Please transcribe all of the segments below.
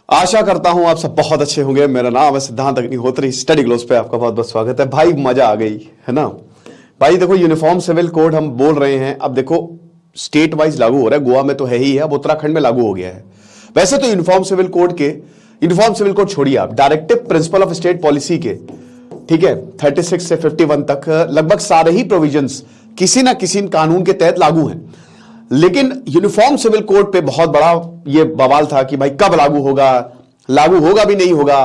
आशा करता हूं आप सब बहुत अच्छे होंगे। मेरा नाम है सिद्धांत अग्निहोत्री। स्टडी ग्लोस पे आपका बहुत बहुत स्वागत है भाई। मजा आ गई है ना भाई। देखो यूनिफॉर्म सिविल कोड हम बोल रहे हैं, अब देखो स्टेट वाइज लागू हो रहा है। गोवा में तो है ही है, अब उत्तराखंड में लागू हो गया है। वैसे तो यूनिफॉर्म सिविल कोड छोड़िए, आप directive principle of state policy के, ठीक है, 36 से 51 तक लगभग सारे ही प्रोविजंस किसी ना किसी कानून के तहत लागू हैं। लेकिन यूनिफॉर्म सिविल कोड पे बहुत बड़ा ये बवाल था कि भाई कब लागू होगा भी नहीं होगा।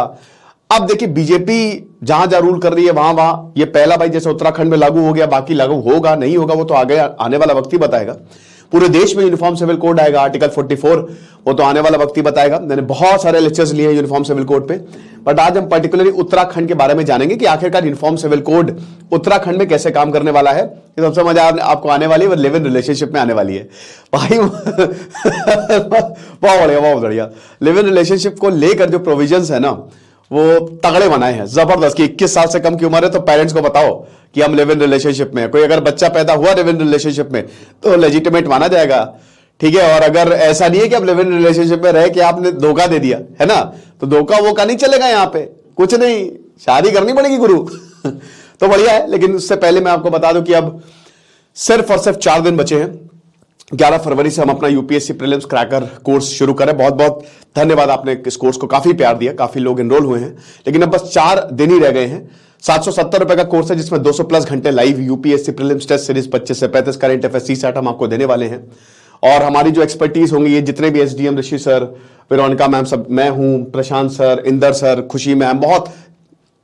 अब देखिए बीजेपी जहां जहां रूल कर रही है वहां वहां ये पहला भाई जैसे उत्तराखंड में लागू हो गया, बाकी लागू होगा नहीं होगा वो तो आगे आने वाला वक्त ही बताएगा। पूरे देश में यूनिफॉर्म सिविल कोड आएगा, आर्टिकल 44 वो तो आने वाला वक्त ही बताएगा। मैंने बहुत सारे लेक्चर्स लिए हैं यूनिफॉर्म सिविल कोड पे, बट आज हम पर्टिकुलरली उत्तराखंड के बारे में जानेंगे कि आखिरकार यूनिफॉर्म सिविल कोड उत्तराखंड में कैसे काम करने वाला है। ये सबसे मजा आपको आने वाली है, वो लिव इन रिलेशनशिप में आने वाली है भाई। बहुत बढ़िया लिव इन रिलेशनशिप को लेकर जो प्रोविजंस है ना वो तगड़े बनाए हैं, जबरदस्त। कि 21 साल से कम की उम्र है तो पेरेंट्स को बताओ कि हम लिव इन रिलेशनशिप में है। कोई अगर बच्चा पैदा हुआ लिव इन रिलेशनशिप में तो लेजिटिमेट माना जाएगा, ठीक है। और अगर ऐसा नहीं है कि आप लिव इन रिलेशनशिप में रह के आपने धोखा दे दिया है ना, तो धोखा वो का नहीं चलेगा। यहां पे कुछ नहीं, शादी करनी पड़ेगी गुरु। तो बढ़िया है। लेकिन उससे पहले मैं आपको बता दूं कि अब सिर्फ और सिर्फ 4 दिन बचे हैं। 11 फरवरी से हम अपना यूपीएससी प्रीलिम्स क्रैकर कोर्स शुरू करें। बहुत बहुत धन्यवाद, आपने इस कोर्स को काफी प्यार दिया, काफी लोग एनरोल हुए हैं। लेकिन अब बस 4 दिन ही रह गए हैं। 770 रुपए का कोर्स है जिसमें 200 प्लस घंटे live UPSC prelims test series 25 से 35 करंट अफेयर्स सीसैट हम आपको देने वाले हैं। और हमारी जो एक्सपर्टीज होंगी, ये जितने भी एसडीएम ऋषि सर, वेरोनिका मैम, सब, मैं हूं, प्रशांत सर, इंदर सर, खुशी मैम, बहुत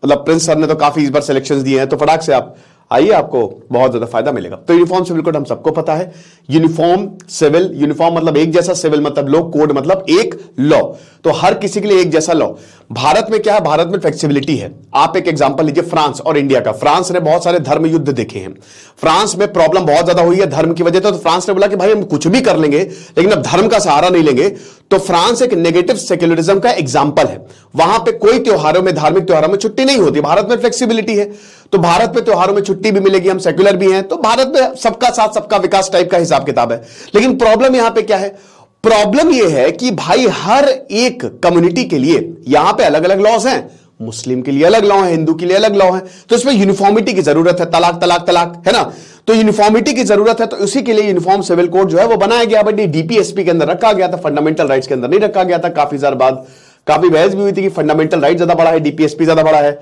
मतलब प्रिंस सर ने तो काफी इस बार सिलेक्शंस दिए हैं। तो फटाक से आप आइए, आपको बहुत ज्यादा फायदा मिलेगा। तो यूनिफॉर्म सिविल कोड हम सबको पता है। यूनिफॉर्म मतलब एक जैसा, सिविल मतलब लॉ, कोड मतलब एक लॉ। तो हर किसी के लिए एक जैसा लॉ। भारत में क्या है, भारत में फ्लेक्सिबिलिटी है। आप एक एग्जांपल लीजिए फ्रांस और इंडिया का। फ्रांस ने बहुत सारे धर्म युद्ध देखे हैं। फ्रांस में प्रॉब्लम बहुत ज्यादा हुई है धर्म की वजह से। तो फ्रांस ने बोला कि भाई हम कुछ भी कर लेंगे लेकिन अब धर्म का सहारा नहीं लेंगे। तो फ्रांस एक नेगेटिव सेक्युलरिज्म का एग्जांपल है। वहां पे कोई त्योहारों में, धार्मिक त्योहारों में छुट्टी नहीं होती। भारत में फ्लेक्सिबिलिटी है, तो भारत में त्योहारों में छुट्टी भी मिलेगी, हम सेक्युलर भी हैं। तो भारत में सबका साथ सबका विकास टाइप का हिसाब किताब है। लेकिन प्रॉब्लम यहां पे क्या है, प्रॉब्लम यह है कि भाई हर एक कम्युनिटी के लिए यहां पे अलग अलग लॉज हैं। मुस्लिम के लिए अलग लॉ है, हिंदू के लिए अलग लॉ है। तो इसमें यूनिफॉर्मिटी की जरूरत है। तलाक तलाक तलाक है ना, तो यूनिफॉर्मिटी की जरूरत है। तो उसी के लिए यूनिफॉर्म सिविल कोड जो है वो बनाया गया। बट डीपीएसपी के अंदर रखा गया था, फंडामेंटल राइट्स के अंदर नहीं रखा गया था। काफी साल बाद काफी बहस भी हुई थी कि फंडामेंटल राइट ज्यादा बड़ा है, डीपीएसपी ज्यादा बड़ा है।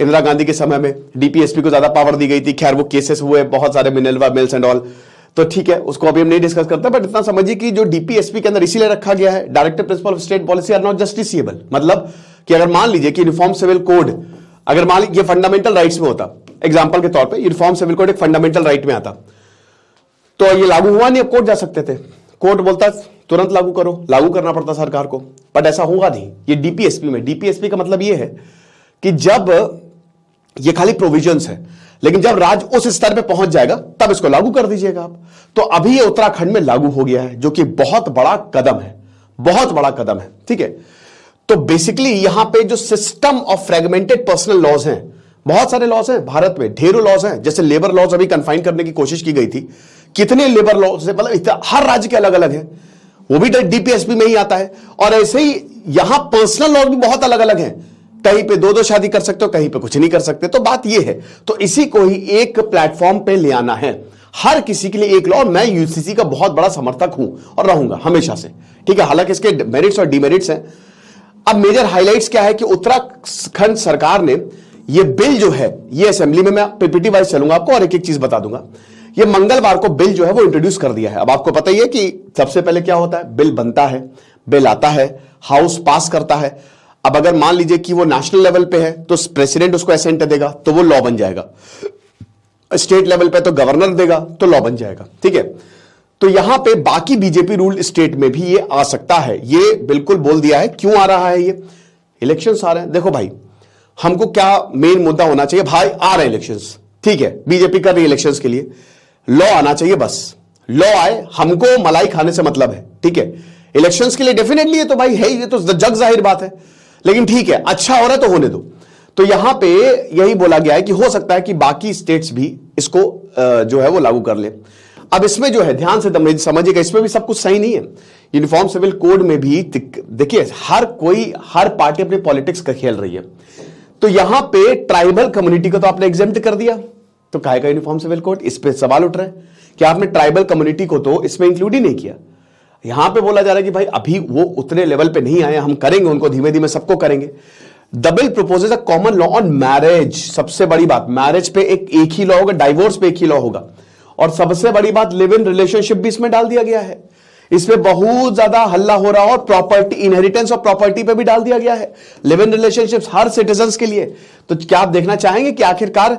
इंदिरा गांधी के समय में डीपीएसपी को ज्यादा पावर दी गई थी। खैर वो केसेस हुए बहुत सारे, मिनर्वा मिल्स एंड ऑल, तो ठीक है, उसको अभी हम नहीं डिस्कस करते। बट इतना समझिए कि जो डीपीएसपी के अंदर इसीलिए रखा गया है, directive principle of state policy are not justiciable. मतलब कि अगर मान लीजिए कि यूनिफॉर्म सिविल कोड, अगर मान लीजिए फंडामेंटल राइट्स में होता, एग्जांपल के तौर पे यूनिफॉर्म सिविल कोड एक फंडामेंटल राइट में आता, तो ये लागू हुआ नहीं। अब कोर्ट जा सकते थे, कोर्ट बोलता तुरंत लागू करो, लागू करना पड़ता सरकार को। बट ऐसा होगा नहीं। ये डीपीएसपी में, डीपीएसपी का मतलब ये है कि जब ये खाली प्रोविजंस है, लेकिन जब राज्य उस स्तर पे पहुंच जाएगा तब इसको लागू कर दीजिएगा आप। तो अभी ये उत्तराखंड में लागू हो गया है, जो कि बहुत बड़ा कदम है, बहुत बड़ा कदम है, ठीक है। तो बेसिकली यहां पे जो system of fragmented personal laws हैं, बहुत सारे लॉज हैं भारत में, ढेरों लॉज हैं। जैसे लेबर लॉज अभी कन्फाइन करने की कोशिश की गई थी। कितने लेबर लॉज है, मतलब हर राज्य के अलग अलग है, वो भी डीपीएसपी में ही आता है। और ऐसे ही यहां पर्सनल लॉज भी बहुत अलग अलग हैं। कहीं पे 2-2 शादी कर सकते हो, कहीं पे कुछ नहीं कर सकते। तो बात यह है, तो इसी को ही एक प्लेटफॉर्म पे ले आना है, हर किसी के लिए एक लॉ। मैं यूसीसी का बहुत बड़ा समर्थक हूं और रहूंगा हमेशा से, ठीक है। हालांकि इसके मेरिट्स और डिमेरिट्स हैं। अब मेजर हाइलाइट्स क्या है कि उत्तराखंड सरकार ने ये बिल जो है, ये असेंबली में, मैं पीपीटी वाइज चलूंगा आपको और एक एक चीज बता दूंगा। ये मंगलवार को बिल जो है वो इंट्रोड्यूस कर दिया है। अब आपको पता ही है कि सबसे पहले क्या होता है, बिल बनता है, बिल आता है, हाउस पास करता है। अब अगर मान लीजिए कि वो नेशनल लेवल पे है तो प्रेसिडेंट उसको असेंट देगा तो वो लॉ बन जाएगा। स्टेट लेवल पे तो गवर्नर देगा तो लॉ बन जाएगा, ठीक है। तो यहां पे बाकी बीजेपी रूल्ड स्टेट में भी ये आ सकता है। ये बिल्कुल बोल दिया है। क्यों आ रहा है ये, इलेक्शंस आ रहे हैं। देखो भाई, हमको क्या मेन मुद्दा होना चाहिए, भाई आ रहे इलेक्शंस, ठीक है, बीजेपी कर रही है इलेक्शंस के लिए, लॉ आना चाहिए, बस लॉ आए, हमको मलाई खाने से मतलब है, ठीक है। इलेक्शंस के लिए डेफिनेटली ये तो भाई है, ये तो जग जाहिर बात है। लेकिन ठीक है, अच्छा हो रहा है तो होने दो। तो यहां पे यही बोला गया है कि हो सकता है कि बाकी स्टेट्स भी इसको जो है वो लागू कर ले। अब इसमें जो है ध्यान से समझिएगा, इसमें भी सब कुछ सही नहीं है। यूनिफॉर्म सिविल कोड में भी देखिए हर पार्टी अपनी पॉलिटिक्स का खेल रही है। तो यहां पे ट्राइबल कम्युनिटी को तो आपने एग्जेम्प्ट कर दिया, तो काहे का यूनिफॉर्म सिविल कोड? इस पे सवाल उठ रहे हैं कि आपने ट्राइबल कम्युनिटी को तो इसमें इंक्लूड ही नहीं किया। यहां पे बोला जा रहा है कि भाई अभी वो उतने लेवल पे नहीं आए, हम करेंगे उनको, धीमे धीमे सबको करेंगे। The bill proposes a common law on marriage. सबसे बड़ी बात, मैरिज पे एक ही लॉ होगा, डाइवोर्स पे एक ही लॉ होगा, और सबसे बड़ी बात लिव इन रिलेशनशिप भी इसमें डाल दिया गया है। इसमें बहुत ज्यादा हल्ला हो रहा है, और प्रॉपर्टी, इनहेरिटेंस ऑफ प्रॉपर्टी पे भी डाल दिया गया है। Live in relationships her citizen के लिए। तो क्या आप देखना चाहेंगे कि आखिरकार,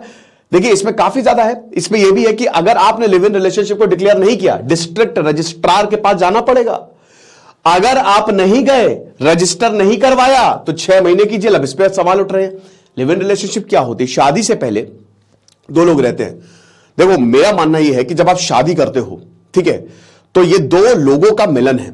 देखिए इसमें काफी ज्यादा है। इसमें यह भी है कि अगर आपने लिव इन रिलेशनशिप को डिक्लेयर नहीं किया, डिस्ट्रिक्ट रजिस्ट्रार के पास जाना पड़ेगा। अगर आप नहीं गए, रजिस्टर नहीं करवाया, तो 6 महीने की जेल। अब इस पर सवाल उठ रहे हैं। लिव इन रिलेशनशिप क्या होती है? शादी से पहले दो लोग रहते हैं। देखो मेरा मानना यह है कि जब आप शादी करते हो, ठीक है, तो ये दो लोगों का मिलन है,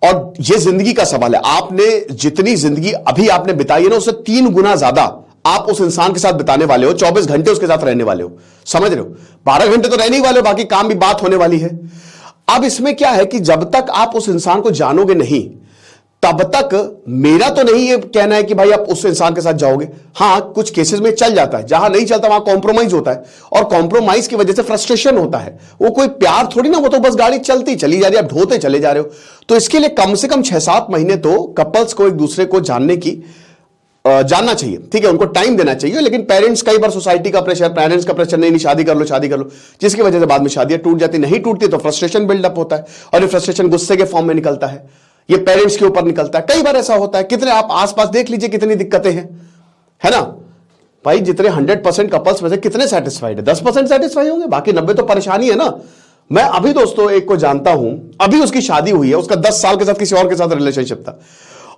और ये जिंदगी का सवाल है। आपने जितनी जिंदगी अभी आपने बिताई है ना, उससे 3 गुना ज्यादा आप उस इंसान के साथ बिताने वाले हो। 24 घंटे उसके साथ रहने वाले हो, समझ रहे हो? 12 घंटे तो रहने ही वाले हो, बाकी काम भी बात होने वाली है। अब इसमें क्या है कि जब तक आप उस इंसान को जानोगे नहीं, तब तक मेरा तो नहीं ये कहना है कि भाई आप उस इंसान के साथ जाओगे। हां, कुछ केसेस में चल जाता है, जहां नहीं चलता वहां कॉम्प्रोमाइज होता है, और कॉम्प्रोमाइज की वजह से फ्रस्ट्रेशन होता है। वो कोई प्यार थोड़ी ना, वो तो बस गाड़ी चलती चली जा रही है, आप ढोते चले जा रहे हो। तो इसके लिए कम से कम 6-7 महीने तो कपल्स को एक दूसरे को जानना चाहिए, ठीक है, उनको टाइम देना चाहिए। लेकिन पेरेंट्स कई बार सोसाइटी का प्रेशर, पेरेंट्स का प्रेशर, नहीं शादी कर लो, शादी कर लो, जिसकी वजह से बाद में शादियां टूट जाती, नहीं टूटती तो फ्रस्ट्रेशन बिल्डअप होता है, और ये फ्रस्ट्रेशन गुस्से के फॉर्म में निकलता है, ये पेरेंट्स के ऊपर निकलता है। कई बार ऐसा होता है। कितने आप आसपास देख लीजिए कितनी दिक्कतें हैं, है ना भाई? जितने 100% कपल्स में से कितने सेटिस्फाइड है? 10% सेटिस्फाइड होंगे, बाकी 90 तो परेशानी है ना। मैं अभी दोस्तों एक को जानता हूं, अभी उसकी शादी हुई है, उसका 10 साल के साथ किसी और के साथ रिलेशनशिप था,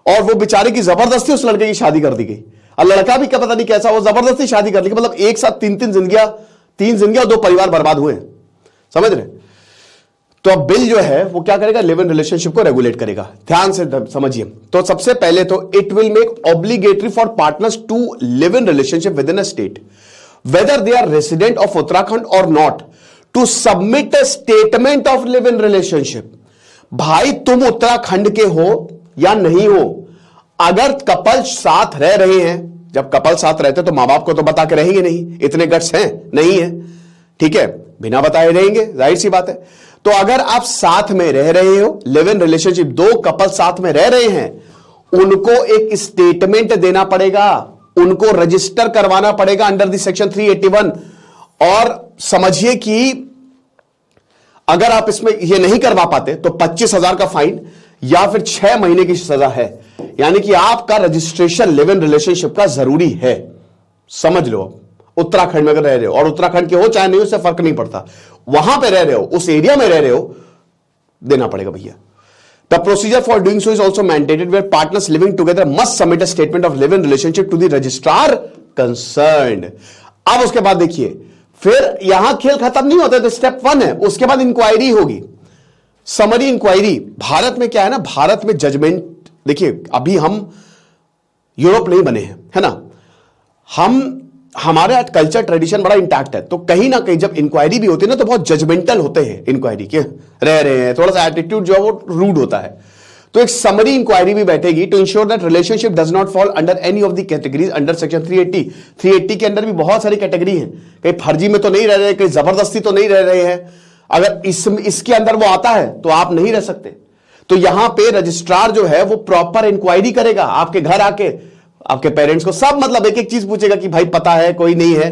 और वो बेचारे की जबरदस्ती उस लड़के की शादी कर दी गई। और लड़का भी क्या पता नहीं कैसा, वो जबरदस्ती शादी कर ली। मतलब एक साथ 3 जिंदगियां और 2 परिवार बर्बाद हुए हैं, समझ रहे? तो अब बिल जो है वो क्या करेगा? लिव इन रिलेशनशिप को रेगुलेट करेगा। ध्यान से समझिए। तो सबसे पहले तो it will make obligatory for partners to live in relationship within a state, whether they are resident of Uttarakhand और not, to submit a statement of live in relationship. भाई तुम उत्तराखंड के हो या नहीं हो, अगर कपल साथ रह रहे हैं, जब कपल साथ रहते तो मां बाप को तो बता के रहेंगे नहीं, इतने गट्स हैं नहीं है, ठीक है, बिना बताए रहेंगे, जाहिर सी बात है। तो अगर आप साथ में रह रहे हो, लिव इन रिलेशनशिप, 2 कपल साथ में रह रहे हैं, उनको एक स्टेटमेंट देना पड़ेगा, उनको रजिस्टर करवाना पड़ेगा अंडर द सेक्शन 381। और समझिए कि अगर आप इसमें ये नहीं करवा पाते तो 25,000 का फाइन या फिर 6 महीने की सजा है। यानी कि आपका रजिस्ट्रेशन लिव इन रिलेशनशिप का जरूरी है, समझ लो। उत्तराखंड में अगर रह रहे हो, और उत्तराखंड के हो चाहे नहीं, उससे फर्क नहीं पड़ता, वहां पे रह रहे हो, उस एरिया में रह रहे हो, देना पड़ेगा भैया। The procedure for doing so is also mandated, where partners living together must submit a statement of live in relationship to the registrar concerned. अब उसके बाद देखिए, फिर यहां खेल खत्म नहीं होता, तो स्टेप 1 है, उसके बाद इंक्वायरी होगी, समरी इंक्वायरी। भारत में क्या है ना, भारत में जजमेंट, देखिए अभी हम यूरोप नहीं बने हैं, है ना, हमारे कल्चर ट्रेडिशन बड़ा इंटैक्ट है। तो कहीं ना कहीं जब इंक्वायरी भी होती है ना, तो बहुत जजमेंटल होते हैं इंक्वायरी के, रह रहे हैं, थोड़ा सा एटीट्यूड जो है वो रूड होता है। तो एक समरी इंक्वायरी भी बैठेगी to ensure that relationship does not fall under any of the categories under section 380। 380 के अंदर भी बहुत सारी कैटेगरी हैं, कहीं फर्जी में तो नहीं रह रहे, कहीं जबरदस्ती तो नहीं रह रहे हैं। अगर इसके अंदर वो आता है तो आप नहीं रह सकते। तो यहां पे रजिस्ट्रार जो है वो प्रॉपर इंक्वायरी करेगा, आपके घर आके आपके पेरेंट्स को सब, मतलब एक एक चीज पूछेगा कि भाई पता है कोई नहीं है।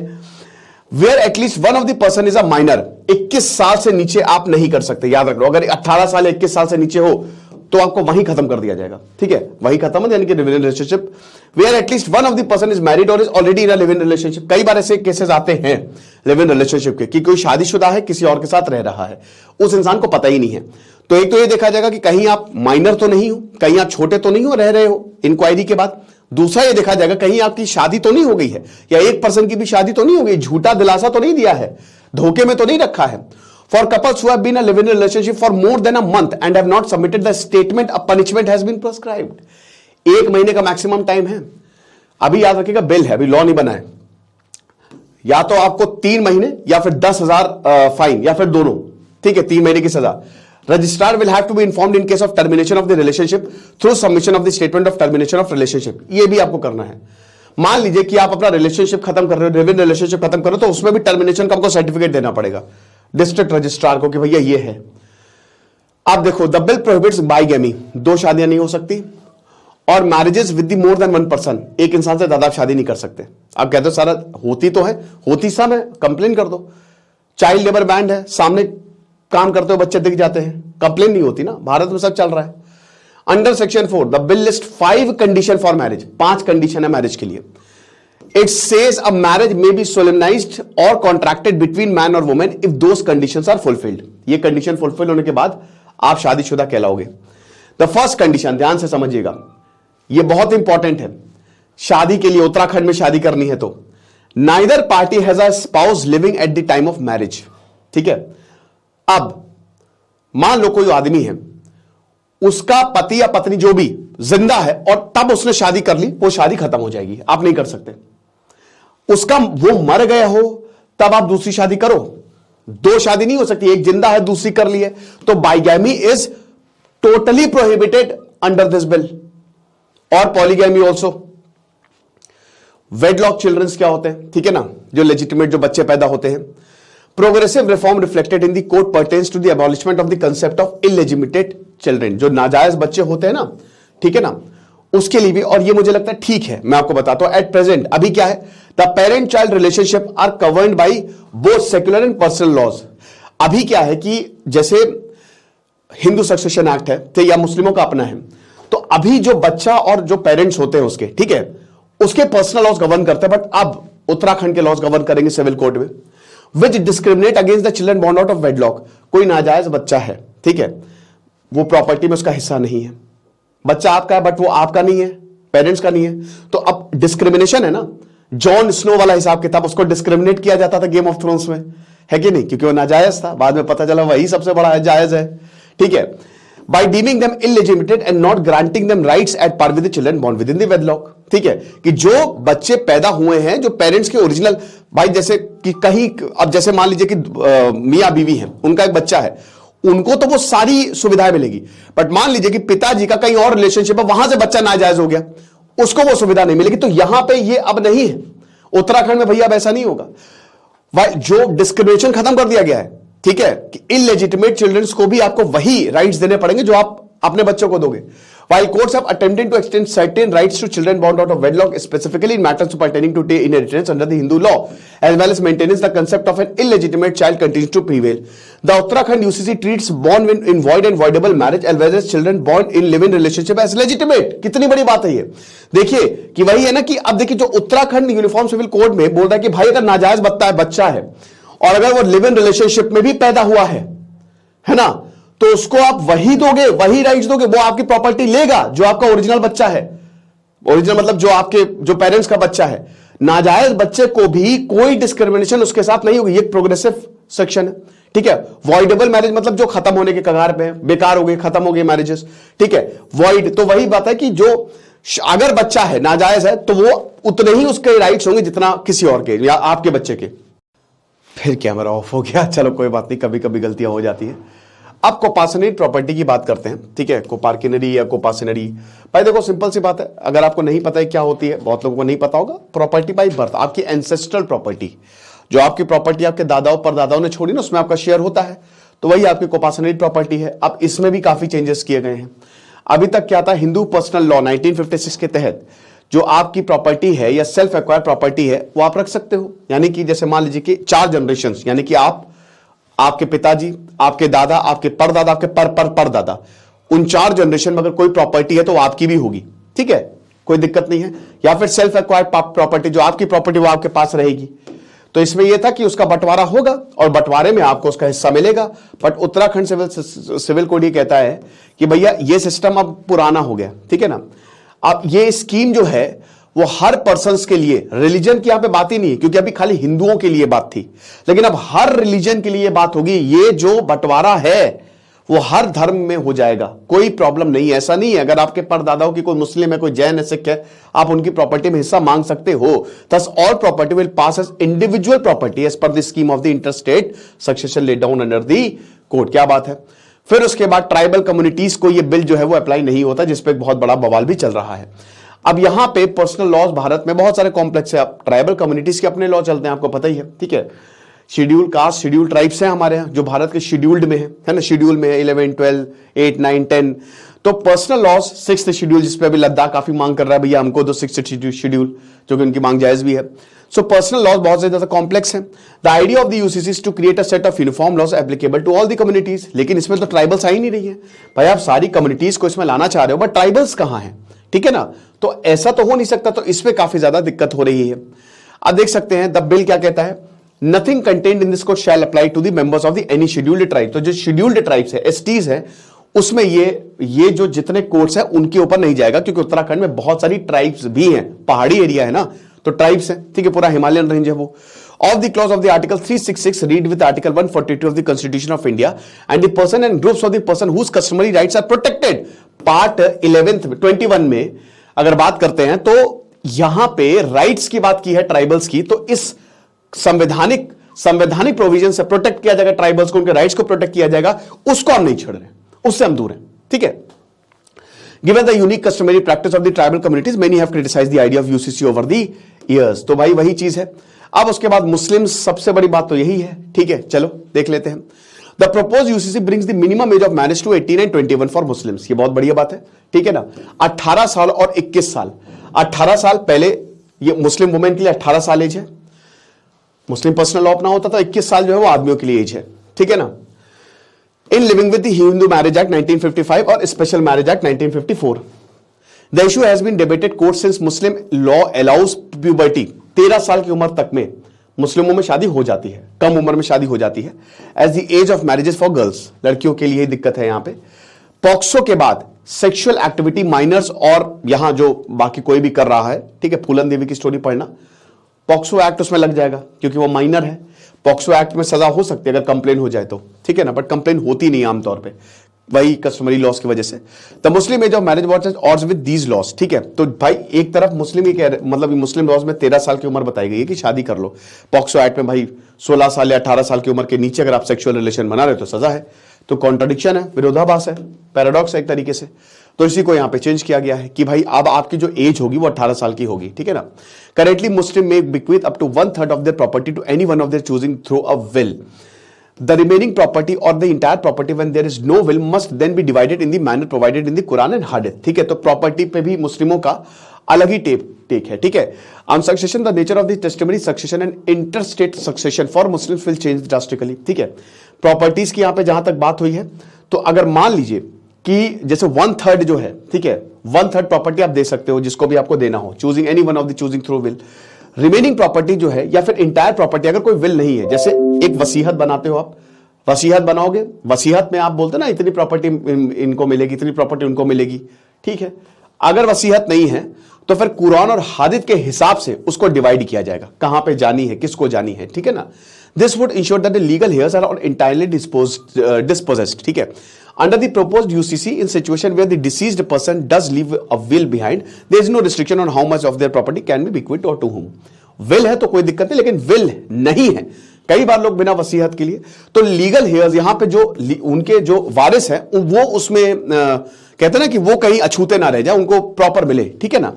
Where at least one of the person is a minor, 21 साल से नीचे आप नहीं कर सकते, याद रख लो। अगर 18 साल 21 साल से नीचे हो तो आपको वहीं खत्म कर दिया जाएगा, ठीक है, वहीं खत्म, यानी कि live in relationship. Where at least one of the person is married और is already in a live in relationship. कई बार ऐसे केसेस आते हैं लिव इन रिलेशनशिप के कि कोई शादीशुदा है, किसी और के साथ रह रहा है, उस इंसान को पता ही नहीं है। तो एक तो ये देखा जाएगा कि कहीं आप माइनर तो नहीं हो, कहीं आप छोटे तो नहीं हो, रह रहे हो इंक्वायरी के बाद। दूसरा ये देखा जाएगा कहीं आपकी शादी तो नहीं हो गई है, या एक पर्सन की भी शादी तो नहीं हो गई, झूठा दिलासा तो नहीं दिया है, धोखे में तो नहीं रखा है। For couples who have been a live-in relationship for more than a month and have not submitted the statement, a punishment has been prescribed. 1 महीने का मैक्सिमम टाइम है। अभी याद रखिएगा, बिल है, अभी लॉ नहीं बना है। या तो आपको 3 महीने या फिर 10,000 फाइन, या फिर दोनों, ठीक है, 3 महीने की सजा। Registrar will have to be informed in case of termination of the relationship through submission of the statement of termination of relationship. ये भी आपको करना है। मान लीजिए कि आप अपना रिलेशनशिप खत्म कर रहे हो, लिव इन रिलेशनशिप खत्म कर रहे हो, तो उसमें भी टर्मिनेशन का आपको सर्टिफिकेट देना पड़ेगा डिस्ट्रिक्ट रजिस्ट्रार को कि भैया ये है। आप देखो, द बिल प्रोहिबिट्स बाइगेमी, 2 शादियां नहीं हो सकती, और marriages with the more than 1 person, एक इंसान से ज्यादा आप शादी नहीं कर सकते। आप कहते हो सारा होती तो है, होती सब है, कंप्लेन कर दो। चाइल्ड लेबर बैंड है, सामने काम करते हो बच्चे दिख जाते हैं, कंप्लेन नहीं होती ना, भारत में सब चल रहा है। Under section 4 the bill list 5 condition for marriage, 5 condition है मैरिज के लिए। It says a marriage may be solemnised और कॉन्ट्रैक्टेड बिटवीन मैन और women if those conditions are fulfilled. ये कंडीशन फुलफिल होने के बाद आप शादीशुदा कहलाओगे। द फर्स्ट कंडीशन, ध्यान से समझिएगा, ये बहुत इंपॉर्टेंट है शादी के लिए, उत्तराखंड में शादी करनी है तो, neither party has a spouse living at the time of marriage. ठीक है, अब मान लो कोई आदमी है, उसका पति या पत्नी जो भी जिंदा है और तब उसने शादी कर ली, वो शादी खत्म हो जाएगी, आप नहीं कर सकते। उसका वो मर गया हो तब आप दूसरी शादी करो, 2 शादी नहीं हो सकती, एक जिंदा है दूसरी कर ली है, तो bigamy is totally prohibited under this bill, और पॉलीगैमी ऑल्सो। वेडलॉक चिल्ड्रंस क्या होते हैं, ठीक है ना, जो लेजिटिमेट जो बच्चे पैदा होते हैं। Progressive reform reflected in the code pertains to the abolishment of the concept of illegitimate children, जो नाजायज बच्चे होते हैं ना, ठीक है ना, उसके लिए भी। और ये मुझे लगता है ठीक है, मैं आपको बताता हूं। एट प्रेजेंट अभी क्या है, the parent child relationship are covered by both secular and personal laws. अभी क्या है कि जैसे हिंदू सक्सेशन एक्ट है तो, या मुस्लिमों का अपना है, तो अभी जो बच्चा और जो पेरेंट्स होते हैं उसके, ठीक है, उसके पर्सनल लॉज गवर्न करते हैं, बट अब उत्तराखंड के लॉज गवर्न करेंगे सिविल कोड में, which discriminate against the children born out of wedlock. कोई नाजायज बच्चा है, ठीक है, वो प्रॉपर्टी में उसका हिस्सा नहीं है, बच्चा आपका है बट वो आपका नहीं है, पेरेंट्स का नहीं है, तो अब डिस्क्रिमिनेशन है ना, जॉन स्नो वाला हिसाब किताब, उसको डिस्क्रिमिनेट किया जाता था गेम ऑफ थ्रोन्स में, है कि नहीं, क्योंकि वो नाजायज था, बाद में पता चला वही सबसे बड़ा है, जायज है। ठीक है, by deeming them illegitimate and not granting them rights at par with the children born within the wedlock। ठीक है, कि जो बच्चे पैदा हुए हैं जो पेरेंट्स के ओरिजिनल, भाई जैसे कि कहीं, अब जैसे मान लीजिए कि मियां बीवी हैं, उनका एक बच्चा है, उनको तो वो सारी सुविधाएं मिलेगी, बट मान लीजिए कि पिताजी का कहीं और रिलेशनशिप है, वहां से बच्चा नाजायज हो गया, उसको वो सुविधा नहीं मिलेगी। तो यहां पे ये अब नहीं है, उत्तराखंड में भैया अब ऐसा नहीं होगा, जो डिस्क्रिमिनेशन खत्म कर दिया गया है, ठीक है, कि इलेजिटिमेट चिल्ड्रंस को भी आपको वही राइट्स देने पड़ेंगे जो आप अपने बच्चों को दोगे। While courts have attempted to extend certain rights to children born out of wedlock, specifically in matters pertaining to inheritance under the Hindu law, as well as maintenance, the concept of an illegitimate child continues to prevail. The Uttarakhand UCC treats born in void and voidable marriage as well as children born in live-in relationship as legitimate। कितनी बड़ी बात है ये, देखिए कि वही है ना, कि अब देखिए जो उत्तराखंड यूनिफॉर्म सिविल कोड में बोल रहा है कि भाई अगर नाजायज बच्चा है और अगर वो लिव इन रिलेशनशिप में भी पैदा हुआ है ना, तो उसको आप वही दोगे, वही राइट्स दोगे, वो आपकी प्रॉपर्टी लेगा जो आपका ओरिजिनल बच्चा है। ओरिजिनल मतलब जो आपके जो पेरेंट्स का बच्चा है। नाजायज बच्चे को भी कोई डिस्क्रिमिनेशन उसके साथ नहीं होगी, ये प्रोग्रेसिव सेक्शन है। ठीक है, वॉइडेबल मैरिज मतलब जो खत्म होने के कगार पे है, बेकार हो गए, खत्म हो गए मैरिजेस। ठीक है, वॉइड तो वही बात है कि जो अगर बच्चा है नाजायज है तो वो उतने ही उसके राइट्स होंगे जितना किसी और के या आपके बच्चे के। फिर कैमरा ऑफ हो गया, चलो कोई बात नहीं, कभी कभी गलतियां हो जाती है। अब कोपासनरी प्रॉपर्टी की बात करते हैं, ठीक है, कोपार्किनरी या कोपासनरी। भाई देखो सिंपल सी बात है, अगर आपको नहीं पता है क्या होती है, बहुत लोगों को नहीं पता होगा, प्रॉपर्टी बाय बर्थ, आपकी एंसेस्ट्रल प्रॉपर्टी, जो आपकी प्रॉपर्टी आपके दादाओं परदादाओं ने छोड़ी ना, उसमें आपका शेयर होता है, तो वही आपकी कोपासनरी प्रॉपर्टी है। अब इसमें भी काफी चेंजेस किए गए हैं। अभी तक क्या था, हिंदू पर्सनल लॉ 1956 के तहत जो आपकी प्रॉपर्टी है या सेल्फ एक्वायर प्रॉपर्टी है वो आप रख सकते हो। यानी कि जैसे मान लीजिए कि 4 जनरेशंस, यानी कि आप, आपके पिताजी, आपके दादा, आपके परदादा, आपके परदादा, उन 4 जनरेशन में अगर कोई प्रॉपर्टी है तो वो आपकी भी होगी। ठीक है, कोई दिक्कत नहीं है। या फिर सेल्फ एक्वायर्ड प्रॉपर्टी, जो आपकी प्रॉपर्टी वो आपके पास रहेगी। तो इसमें यह था कि उसका बंटवारा होगा और बंटवारे में आपको उसका हिस्सा मिलेगा। बट उत्तराखंड सिविल कोड ये कहता है कि भैया ये सिस्टम अब पुराना हो गया। ठीक है ना, अब ये स्कीम जो है वो हर पर्सन्स के लिए, रिलीजन की यहां पे बात ही नहीं है, क्योंकि अभी खाली हिंदुओं के लिए बात थी, लेकिन अब हर रिलीजन के लिए बात होगी। ये जो बंटवारा है वो हर धर्म में हो जाएगा, कोई प्रॉब्लम नहीं है। ऐसा नहीं है अगर आपके परदादाओं की कोई मुस्लिम है, कोई जैन है, सिख है, आप उनकी प्रॉपर्टी में हिस्सा मांग सकते हो। Thus all property will pass as individual property as per the scheme of the intestate succession laid down under the code. क्या बात है। फिर उसके बाद ट्राइबल कम्युनिटीज को ये बिल जो है वो अप्लाई नहीं होता, जिसपे एक बहुत बड़ा बवाल भी चल रहा है। अब यहां पे पर्सनल लॉज भारत में बहुत सारे कॉम्प्लेक्स है। अब ट्राइबल कम्युनिटीज के अपने लॉ चलते हैं, आपको पता ही है, ठीक है। शेड्यूल कास्ट, शेड्यूल ट्राइब्स हैं हमारे यहाँ जो भारत के शेड्यूल्ड में है ना, शेड्यूल में है 11, 12, 8, 9, 10। तो पर्सनल लॉज 6th शेड्यूल, जिसपे अभी लद्दाख काफी मांग कर रहा है, भैया हमको दो 6th शेड्यूल, जो कि उनकी मांग जायज भी है। सो पर्सनल लॉज बहुत ज्यादा कॉम्प्लेक्स है। The idea of the UCC is to create a set of uniform laws applicable to all the communities. लेकिन इसमें तो ट्राइबल्स आ ही नहीं रही है भाई, आप सारी कम्युनिटीज को इसमें लाना चाह रहे हो, बट ट्राइबल्स कहां हैं, ठीक है ना। तो ऐसा तो हो नहीं सकता, तो इसमें काफी ज्यादा दिक्कत हो रही है। अब देख सकते हैं द बिल क्या कहता है, nothing contained in this code shall apply to the members of the any scheduled tribe. तो जो शेड्यूल्ड ट्राइब्स है, एसटीज है, उसमें ये जो जितने कोर्ट्स हैं उनके ऊपर नहीं जाएगा, क्योंकि उत्तराखंड में बहुत सारी ट्राइब्स भी हैं, पहाड़ी एरिया है ना, तो ट्राइब्स हैं, ठीक है, पूरा हिमालयन रेंज है वो। Of the clause of the article 366 read with article 142 of the constitution of India and the person and groups of the person whose customary rights are protected. Part 11 21 में अगर बात करते हैं तो यहां पे राइट्स की बात की है ट्राइबल्स की, तो इस संवैधानिक प्रोविजन से प्रोटेक्ट किया जाएगा ट्राइबल्स को, उनके राइट्स को प्रोटेक्ट किया जाएगा, उसको हम नहीं छोड़ रहे, उससे हम दूर हैं, ठीक है। Given the unique customary practice of the tribal communities, many have criticized the idea of UCC over the years। तो भाई वही चीज है। अब उसके बाद मुस्लिम, सबसे बड़ी बात तो यही है, ठीक है, चलो देख लेते हैं। The proposed UCC brings the minimum age of marriage to 18 and 21 for Muslims। ये बहुत बढ़िया बात है, ठीक है ना। 18 साल और 21 साल। 18 साल पहले ये मुस्लिम वुमेन के लिए 18 साल एज है, मुस्लिम पर्सनल लॉ अपना होता था, 21 साल जो है वो आदमियों के लिए एज है, ठीक है ना। In living with the Hindu Marriage Act 1955 और Special Marriage Act 1954, the issue has been debated court since Muslim law allows puberty। 13 साल की उम्र तक में मुस्लिमों में शादी हो जाती है, कम उम्र में शादी हो जाती है, as the age of marriages for girls। लड़कियों के लिए दिक्कत है यहां पे। पॉक्सो के बाद सेक्सुअल एक्टिविटी माइनर्स, और यहां जो बाकी कोई भी कर रहा है, ठीक है, फूलन देवी की स्टोरी पढ़ना, पॉक्सो एक्ट उसमें लग जाएगा क्योंकि वो माइनर है। पॉक्सो एक्ट में सजा हो सकती है अगर कंप्लेन हो जाए तो, ठीक है ना, बट कंप्लेन होती नहीं आमतौर पे, वही कस्टमरी लॉस की वजह से। The Muslim age of marriage what odds with these laws, ठीक है। तो भाई एक तरफ मुस्लिम ही कह रहे, मतलब मुस्लिम लॉस में 13 साल की उम्र बताई गई है कि शादी कर लो। पॉक्सो एक्ट में भाई 16 साल या 18 साल की उम्र के नीचे अगर आप सेक्सुअल रिलेशन बना रहे हो तो सजा है। तो कॉन्ट्रडिक्शन है, विरोधाभास है, पैराडॉक्स है एक तरीके से। तो इसी को यहां पे चेंज किया गया है कि भाई अब आपकी जो एज होगी वो 18 साल की होगी, ठीक है ना। करेंटली मुस्लिम में bequeath up to 1/3 of their property to any one of their choosing through a will. The remaining property or the entire property when there is no will must then be divided in the manner provided in the Quran and Hadith, ठीक है। तो property पे भी मुस्लिमों का अलग ही take है, ठीक है। On succession, the nature of the testimony succession and interstate succession for Muslims will change drastically, ठीक है। प्रॉपर्टीज की यहां पे जहां तक बात हुई है, तो अगर मान लीजिए कि जैसे 1/3 जो है, ठीक है, 1/3 प्रॉपर्टी आप दे सकते हो जिसको भी आपको देना हो, choosing any one of the choosing through will. Remaining property जो है या फिर इंटायर प्रॉपर्टी, अगर कोई विल नहीं है, जैसे एक वसीहत बनाते हो आप, वसीहत बनाओगे, वसीहत में आप बोलते ना इतनी प्रॉपर्टी इनको मिलेगी, इतनी प्रॉपर्टी उनको मिलेगी, ठीक है। अगर वसीहत नहीं है तो फिर कुरान और हादिथ के हिसाब से उसको डिवाइड किया जाएगा, कहां पे जानी है, किसको जानी है, ठीक है ना। This would ensure that the legal heirs are entirely dispossessed, ठीक है। Under the proposed UCC, in situation where the deceased person does leave a will behind, there is no restriction on how much of their property can be bequeathed or to whom। will है तो कोई दिक्कत नहीं, लेकिन will नहीं है, कई बार लोग बिना वसीयत के लिए, तो लीगल हेयर्स यहां पे जो उनके जो वारिस हैं वो उसमें कहते हैं ना कि वो कहीं अछूते ना रह जाए, उनको प्रॉपर मिले, ठीक है ना।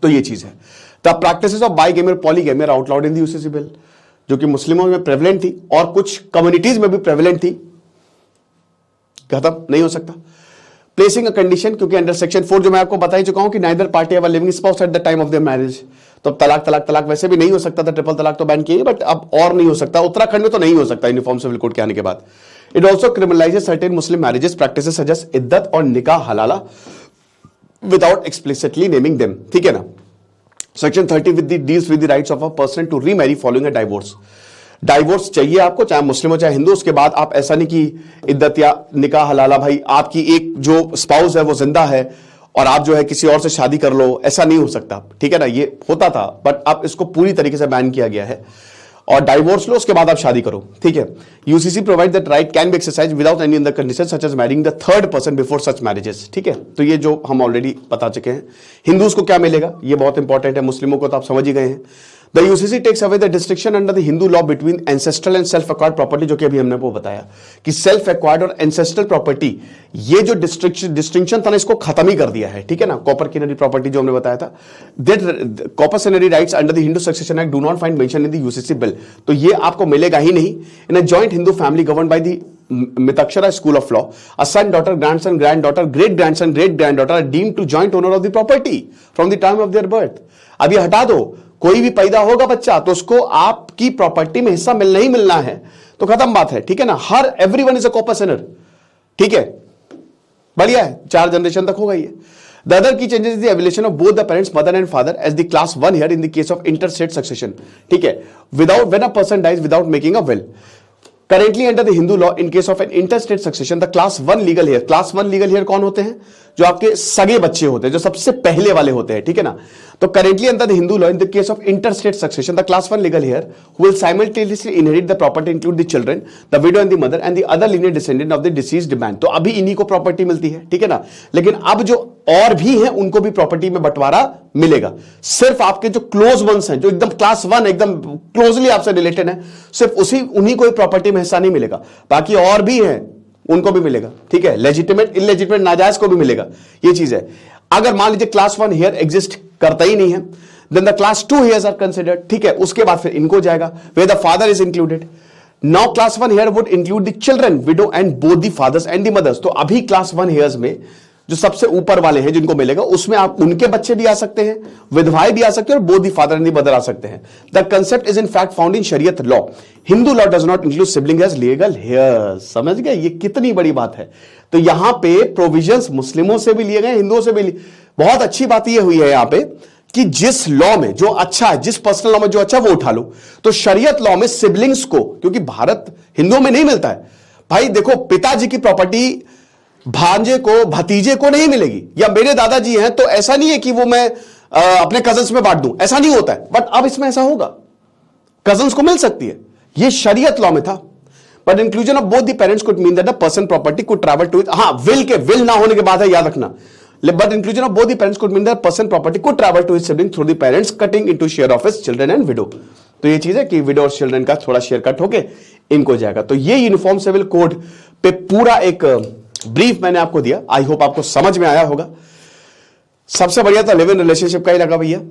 तो ये चीज है। द प्रैक्टिसेस ऑफ बाइगेमी और polygamy are outlawed in the UCC bill, जो कि मुस्लिमों में प्रेवलेंट थी और कुछ कम्युनिटीज में भी प्रेवलेंट थी, खत्म नहीं हो सकता। प्लेसिंग अ कंडीशन, क्योंकि अंडर सेक्शन 4 जो मैं आपको बता ही चुका हूं कि neither party ever living spouse at the time of there marriage, तो तलाक वैसे भी नहीं हो सकता था, ट्रिपल तलाक तो बैन किए, बट अब और नहीं हो सकता, उत्तराखंड में तो नहीं हो सकता यूनिफॉर्म सिविल कोड के आने के बाद। It also criminalises certain Muslim marriages practices such as iddat और nikah halala without explicitly naming them, ठीक है ना। Section 30 with the deals with the rights of a person to remarry following a divorce. Divorce चाहिए आपको, चाहे मुस्लिम हो चाहे हिंदू, उसके बाद आप ऐसा नहीं कि इद्दत या निकाह हलाला, भाई आपकी एक जो स्पाउस है वो जिंदा है और आप जो है किसी और से शादी कर लो, ऐसा नहीं हो सकता, ठीक है ना। ये होता था बट अब इसको पूरी तरीके से बैन किया गया है, और डाइवोर्स लो उसके बाद आप शादी करो, ठीक है। UCC provide that right can be exercise without any other condition such as marrying the third person before such marriages, ठीक है। तो ये जो हम ऑलरेडी बता चुके हैं। हिंदूज को क्या मिलेगा, ये बहुत इंपॉर्टेंट है, मुस्लिमों को तो आप समझ ही गए हैं। The UCC takes away the distinction under the Hindu law between ancestral and self acquired property, जो कि अभी हमने वो बताया कि सेल्फ एक्वायर्ड और एंसेस्ट्रल प्रॉपर्टी, ये जो डिस्टिंक्शन था ना, इसको खत्म ही कर दिया है, ठीक है ना। कॉपर किनरी प्रॉपर्टी जो हमने बताया था, that coparcenary rights under the Hindu succession act do not find mention in the UCC bill, तो ये आपको मिलेगा ही नहीं। In a joint Hindu family govern by the Mitakshara school of law, a son, daughter, grandson, granddaughter, great grandson, great granddaughter are deemed to joint owner of the property from the time of their birth. अब ये हटा दो, कोई भी पैदा होगा बच्चा तो उसको आपकी प्रॉपर्टी में हिस्सा मिलना ही मिलना है, तो खत्म बात है, ठीक है ना। हर everyone is a coparcener, ठीक है, बढ़िया है, 4 जनरेशन तक होगा ये। The other key changes is the evaluation of both the parents, mother and father, as the class 1 here in the case of interstate succession, ठीक है, without when a person dies without making a will. Currently under the Hindu law, in case of an interstate succession, the class 1 legal heir, class 1 legal heir कौन होते हैं? जो आपके सगे बच्चे होते हैं, जो सबसे पहले वाले होते हैं, ठीक है ना। तो currently under the Hindu law in the case of interstate succession, the class 1 legal hair who will simultaneously inherit the property include the children, the widow and the mother and the other linear descendant of the deceased man. तो अभी इन्हीं को property मिलती है, ठीक है ना, लेकिन अब जो और भी हैं उनको भी प्रॉपर्टी में बंटवारा मिलेगा। सिर्फ आपके जो क्लोज वंस हैं, जो एकदम क्लास 1 एकदम क्लोजली आपसे रिलेटेड है, सिर्फ उन्हीं को प्रॉपर्टी में हिस्सा नहीं मिलेगा, बाकी और भी हैं उनको भी मिलेगा, ठीक है। लेजिटिमेट, इलेजिटिमेट, नाजायज को भी मिलेगा, ये चीज है। अगर मान लीजिए क्लास 1 हेयर एग्जिस्ट करता ही नहीं है, then the class 2 heirs are considered, ठीक है, उसके बाद फिर इनको जाएगा where the father is included. Now class 1 heir would include the children, widow and both the fathers and the mothers. तो अभी क्लास 1 हेयर्स में जो सबसे ऊपर वाले हैं जिनको मिलेगा, उसमें आप उनके बच्चे भी आ सकते हैं, विधवाएं भी आ सकते हैं, और both the father and the mother आ सकते हैं। The concept is in fact found in Shariat law. Hindu law does not include sibling as legal heirs. समझ गए, ये कितनी बड़ी बात है। तो यहां पे प्रोविजंस मुस्लिमों से भी लिए गए, हिंदुओं से भी लिए। बहुत अच्छी बात यह हुई है यहां पे कि जिस लॉ में जो अच्छा है, जिस पर्सनल लॉ में जो अच्छा है वो उठा लो। तो शरीयत लॉ में सिबलिंग्स को, क्योंकि भारत हिंदुओं में नहीं मिलता है भाई, देखो पिताजी की प्रॉपर्टी भांजे को, भतीजे को नहीं मिलेगी, या मेरे दादाजी हैं तो ऐसा नहीं है कि वो मैं अपने कजन्स में बांट दूं, ऐसा नहीं होता है। बट अब इसमें ऐसा होगा, कजन्स को मिल सकती है, ये शरीयत लॉ में था। But inclusion of both the parents could mean that the person property could travel to, हाँ विल ना होने के बाद है, याद रखना। But inclusion of both the parents could mean that person property could travel to his sibling through the parents cutting into share of his children and widow. तो ये चीज है कि विडो और चिल्ड्रन का थोड़ा शेयर कट होके इनको जाएगा। तो ये यूनिफॉर्म सिविल कोड पे पूरा एक ब्रीफ मैंने आपको दिया, आई होप आपको समझ में आया होगा। सबसे बढ़िया तो लिव इन रिलेशनशिप का ही लगा भैया,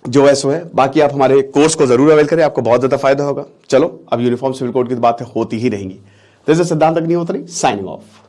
जो है सो है। बाकी आप हमारे कोर्स को जरूर अवेल करें, आपको बहुत ज्यादा फायदा होगा। चलो अब यूनिफॉर्म सिविल कोड की बातें होती ही रहेंगी। दिस इज सिद्धांत अग्निहोत्री साइनिंग ऑफ।